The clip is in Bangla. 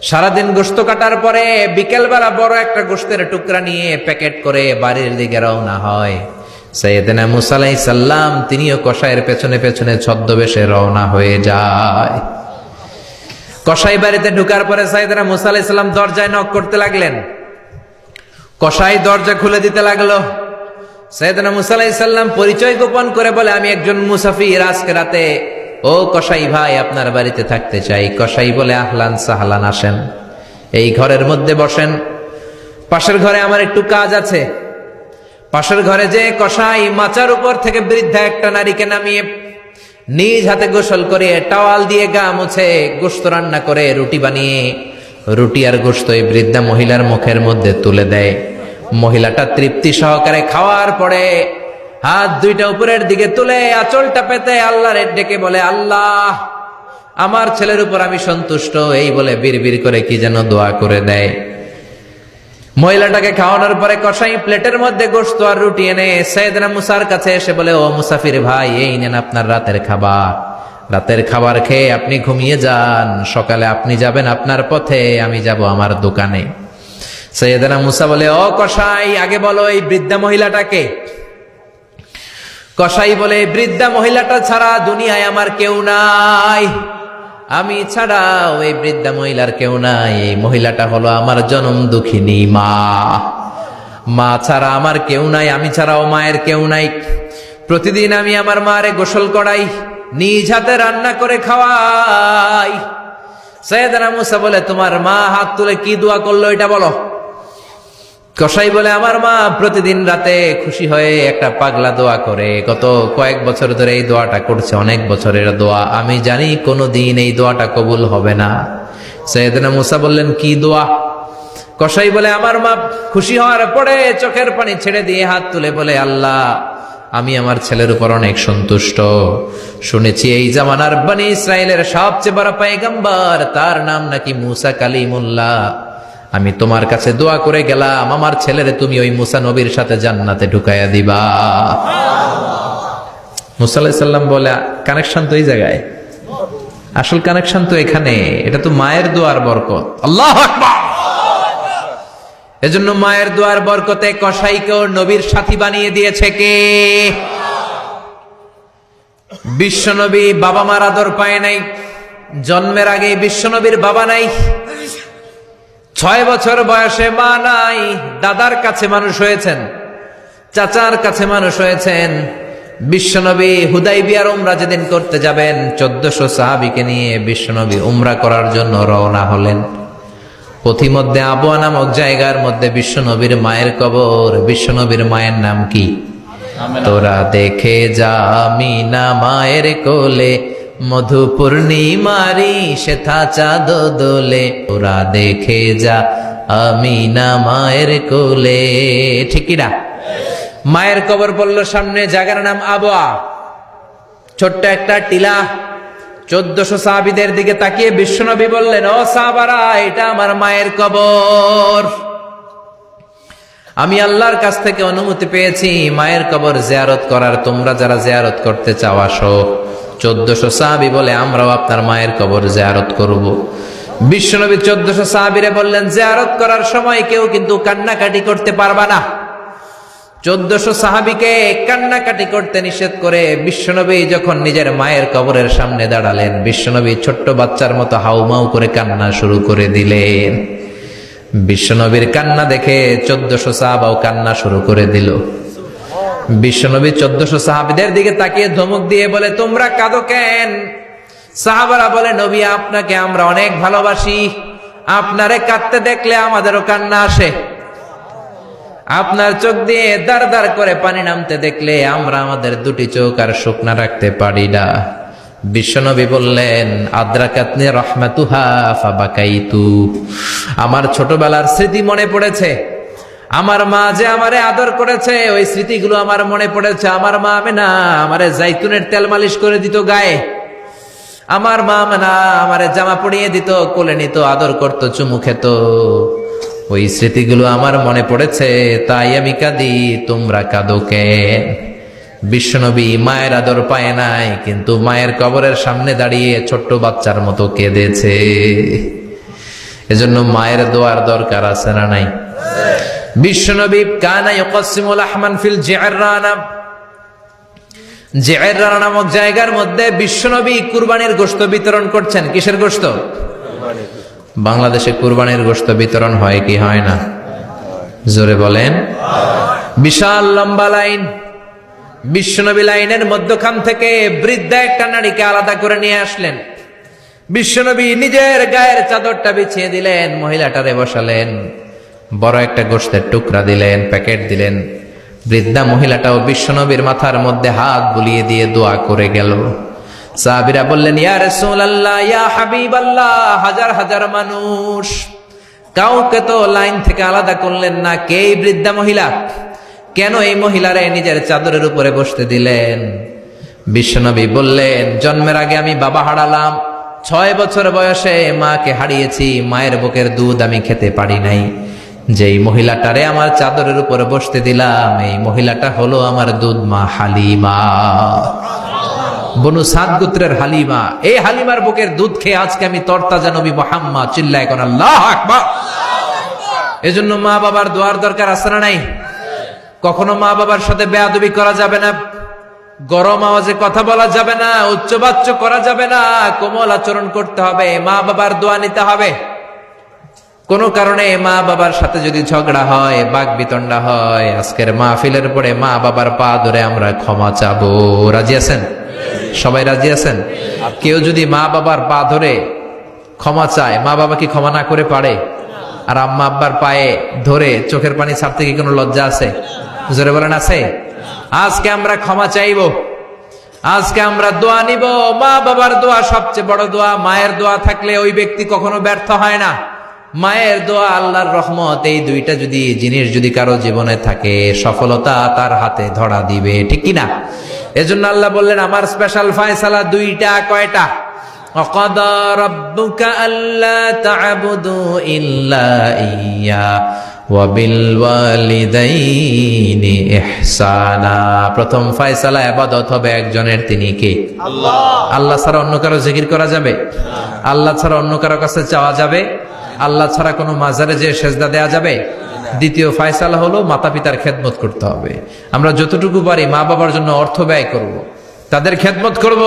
সারাদিন গোশত কাটার পরে বিকেলবেলা বড় একটা গোশতের টুকরা নিয়ে প্যাকেট করে বাড়ির দিকে রওনা হয়। সাইয়েদনা মুসা আলাইহিস সালাম তিনিও কসাইয়ের পেছনে পেছনে ছদ্মবেশে রওনা হয়ে যায়। কসাই বাড়িতে ঢোকার পরে সাইয়েদনা মুসা আলাইহিস সালাম দরজায় নক করতে লাগলেন। কসাই দরজা খুলে দিতে লাগলো। সাইয়েদনা মুসা আলাইহিস সালাম পরিচয় গোপন করে বলে, আমি একজন মুসাফির, আজকে রাতে ও কসাই ভাই আপনার বাড়িতে থাকতে চাই। কসাই বলে, আহলান সাহলান, আসেন, এই ঘরের মধ্যে বসেন, পাশের ঘরে আমার একটু কাজ আছে। পাশের ঘরে যে কসাই মাচার উপর থেকে বৃদ্ধা একটা নারীকে নামিয়ে নিজ হাতে গোসল করে টাওয়াল দিয়ে গা মুছে গোশত রান্না করে রুটি বানিয়ে রুটি আর গোশত এই বৃদ্ধা মহিলার মুখের মধ্যে তুলে দেয়। মহিলাটা তৃপ্তি সহকারে খাওয়ার পরে হাত দুইটা উপরের দিকে তুলে আঁচলটা পেতে আল্লাহর ডেকে বলে, আল্লাহ আমার ছেলের উপর আমি সন্তুষ্ট, এই বলে বিড়বিড় করে কি যেন দোয়া করে দেয়। মহিলাটাকে খাওয়ানোর পরে কসাই প্লেটের মধ্যে গোশত আর রুটি এনে সাইয়েদনা মুসার কাছে এসে বলে, ও মুসাফির ভাই, এই নেন আপনার রাতের খাবার। রাতের খাবার খেয়ে আপনি ঘুমিয়ে যান, সকালে আপনি যাবেন আপনার পথে, আমি যাব আমার দোকানে। সাইয়েদনা মুসা বলে, ও কসাই, আগে বলো এই বৃদ্ধা মহিলাটাকে। কসাই বলে, বৃদ্ধা মহিলাটা ছাড়া দুনিয়ায় আমার কেউ নাই, আমি ছাড়া ওই বৃদ্ধা মহিলার কেউ নাই। এই মহিলাটা হলো আমার জনম দুঃখিনী মা। মা ছাড়া আমার কেউ নাই, আমি ছাড়াও মায়ের কেউ নাই। প্রতিদিন আমি আমার মারে গোসল করাই, নিজ হাতে রান্না করে খাওয়াই। সাইয়েদনা মুসা বলে, তোমার মা হাত তুলে কি দোয়া করলো এটা বলো। কসাই বলে, আমার মা প্রতিদিন রাতে খুশি হয়ে একটা পাগলা দোয়া করে, গত কয়েক বছর ধরে এই দোয়াটা করছে, অনেক বছরের দোয়া, আমি জানি কোনোদিন এই দোয়াটা কবুল হবে না। সাইয়েদনা মুসা বললেন, কি দোয়া? কসাই বলে, আমার মা খুশি হওয়ার পরে চোখের পানি ছেড়ে দিয়ে হাত তুলে বলে, আল্লাহ আমি আমার ছেলের উপর অনেক সন্তুষ্ট, শুনেছি এই জামানার বনি ইসরায়েলের সবচেয়ে বড় পয়গম্বর, তার নাম নাকি মুসা কালিমুল্লাহ। আমি তোমার কাছে দোয়া করে গেলাম, আমার ছেলেরে তুমি ওই মুসা নবীর সাথে জান্নাতে ঢুকাইয়া দিবা। মুসা আলাইহিস সালাম বলে, কানেকশন তো এই জায়গায়, আসল কানেকশন তো এখানে, এটা তো মায়ের দোয়ার বরকত। আল্লাহু আকবার। এজন্য মায়ের দোয়ার বরকতে কসাইকেও নবীর সাথী বানিয়ে দিয়েছে কে? বিশ্বনবী বাবা মার আদর পায় নাই, জন্মের আগে বিশ্বনবীর বাবা নাই, 6 বছর বয়সে মা নাই, দাদার কাছে মানুষ হয়েছেন, চাচার কাছে মানুষ হয়েছেন। বিশ্বনবী হুদাইবিয়ার উমরা যেদিন করতে যাবেন, 1400 সাহাবীকে নিয়ে বিশ্বনবী উমরা করার জন্য রওনা হলেন। পথিমধ্যে আবওয়া নামক জায়গার মধ্যে বিশ্বনবীর মায়ের কবর। বিশ্বনবীর মায়ের নাম কি? তোরা দেখে যা আমিনা মায়ের কোলে, মধু পূর্ণিমারি সেথা চাঁদ দোলে, তোরা দেখে যা আমিনা মায়ের কোলে। ঠিক না? মায়ের কবর বলল সামনে, জায়গার নাম আবওয়া, ছোট্ট একটা টিলা। 1400 সাহাবীদের দিকে তাকিয়ে বিশ্বনবী বললেন, ও সাহাবারা, এটা আমার মায়ের কবর। আমি আল্লাহর কাছ থেকে অনুমতি পেয়েছি মায়ের কবর জিয়ারত করার, তোমরা যারা জিয়ারত করতে চাও আসো। 1400 সাহাবী বলে, আমরাও আপনার মায়ের কবর জিয়ারত করব। বিশ্বনবী 1400 সাহাবীরে বললেন, জিয়ারত করার সময় কেউ কিন্তু কান্নাকাটি করতে পারবা না। 1400 সাহাবীকে কান্নাকাটি করতে নিষেধ করে বিশ্বনবী যখন নিজের মায়ের কবরের সামনে দাঁড়ালেন, বিশ্বনবী ছোট্ট বাচ্চার মতো হাউমাউ করে কান্না শুরু করে দিলেন। বিশ্বনবীর কান্না দেখে 1400 সাহাবাও কান্না শুরু করে দিল। বিশ্বনবী 1400 সাহাবীদের দিকে তাকিয়ে ধমক দিয়ে বলে, তোমরা কাঁদো কেন? সাহাবারা বলে, নবী আপনাকে আমরা অনেক ভালোবাসি, আপনারে কাঁদতে দেখলে আমাদেরও কান্না আসে, আপনার চোখ দিয়ে দার দার করে পানি নামতে দেখলে আমরা আমাদের দুটি চোখ আর শুকনা রাখতে পারি না। বিশ্বনবী বললেন, আদ্রাকাতনি রাহমাতুহা ফাবাকাইতু, আমার ছোটবেলার স্মৃতি মনে পড়েছে, আমার মা যে আমারে আদর করেছে ওই স্মৃতিগুলো আমার মনে পড়েছে। আমার মা আমেনা আমারে জাইতুনের তেল মালিশ করে দিত গায়ে, আমার মা আমেনা আমারে জামা পরিয়ে দিত, কোলে নিত, আদর করত, চুমু খেত, ওই স্মৃতিগুলো আমার মনে পড়েছে, তাই আমি কাঁদি, তোমরা কাঁদো কেন? বিশ্বনবী মায়ের আদর পায় নাই, কিন্তু মায়ের কবরের সামনে দাঁড়িয়ে ছোট্ট বাচ্চার মতো কেঁদেছে। এজন্য মায়ের দোয়ার দরকার আছে না নাই? বিশ্বনবী কানা ইয়াকসিমুল আহমান ফিল জিআররানা, জিআররানা নামক জায়গার মধ্যে বিশ্বনবী কুরবানির গোশত বিতরণ করছেন। কিসের গোশত? বাংলাদেশে কুরবানির গোশত বিতরণ হয় কি হয় না? জোরে বলেন। বিশাল লম্বা লাইন, বিশ্বনবী লাইনের মধ্যখান থেকে বৃদ্ধা একটা নারীকে আলাদা করে নিয়ে আসলেন। বিশ্বনবী নিজের গায়ের চাদরটা বিছিয়ে দিলেন, মহিলাটারে বসালেন, বড় একটা গোশতের টুকরা দিলেন, প্যাকেট দিলেন। বৃদ্ধা মহিলাটাও বিশ্বনবীর মাথার মধ্যে হাত বুলিয়ে দিয়ে দোয়া করে গেল। সাহাবীরা বললেন, ইয়া রাসূলুল্লাহ, ইয়া হাবিবাল্লাহ, হাজার হাজার মানুষ, কাউকে তো লাইন থেকে আলাদা করলেন না, কে এই বৃদ্ধা মহিলা? কেন এই মহিলারে নিজের চাদরের উপরে বসতে দিলেন? বিশ্বনবী বললেন, জন্মের আগে আমি বাবা হারালাম, 6 বছর বয়সে মাকে হারিয়েছি, মায়ের বুকের দুধ আমি খেতে পারি নাই। যেই মহিলাটারে আমার চাদরের উপরে বসতে দিলাম, এই মহিলাটা হলো আমার দুধ মা হালিমা, বনু সাদ গোত্রের হালিমা। এই হালিমার বুকের দুধ খেয়ে আজকে আমি তরতাজা নবী মুহাম্মদ। চিল্লায় কোন আল্লাহু আকবার। এজন্য মা বাবার দোয়ার দরকার আছে না নাই? কখনো মা বাবার সাথে বেয়াদবি করা যাবে না, গরম আওয়াজে কথা বলা যাবে না, উচ্চবাচ্য করা যাবে না, কোমল আচরণ করতে হবে, মা বাবার দোয়া নিতে হবে। কোন কারণে মা বাবার সাথে যদি ঝগড়া হয়, বাক বিতণ্ডা হয়, আজকের মাহফিলের পরে মা বাবার পা ধরে আমরা ক্ষমা চাবো। রাজি আছেন? সবাই রাজি আছেন? কেউ যদি মা বাবার পা ধরে ক্ষমা চায়, মা বাবা কি ক্ষমা না করে পারে? আর আম্মা আব্বার পায়ে ধরে চোখের পানি ছাড়তে কি কোনো লজ্জা আছে? জোরে বলেন, আছে? আজকে আমরা ক্ষমা চাইব, আজকে আমরা দোয়া নিব। মা বাবার দোয়া সবচেয়ে বড় দোয়া। মায়ের দোয়া থাকলে ওই ব্যক্তি কখনো ব্যর্থ হয় না। মায়ের দোয়া, আল্লাহর রহমত, এই দুইটা যদি জিনিস যদি কারো জীবনে থাকে, সফলতা তার হাতে ধরা দিবে, ঠিক কিনা? এজন্য আল্লাহ বললেন, আমার স্পেশাল ফয়সালা দুইটা। কয়টা? وَقَضَى رَبُّكَ أَلَّا تَعْبُدُوا إِلَّا إِيَّاهُ وَبِالْوَالِدَيْنِ إِحْسَانًا। প্রথম ফয়সালা ইবাদত হবে একজনের, তিনি কে? আল্লাহ। আল্লাহ ছাড়া অন্য কারো জিকির করা যাবে? আল্লাহ ছাড়া অন্য কারো কাছে চাওয়া যাবে? আল্লাহ ছাড়া কোনো মাজারে যে সেজদা দেয়া যাবে? দ্বিতীয় ফয়সালা হলো মাতা পিতার খেদমত করতে হবে। আমরা যতটুকু পারি মা বাবার জন্য অর্থ ব্যয় করব, তাদের খেদমত করব।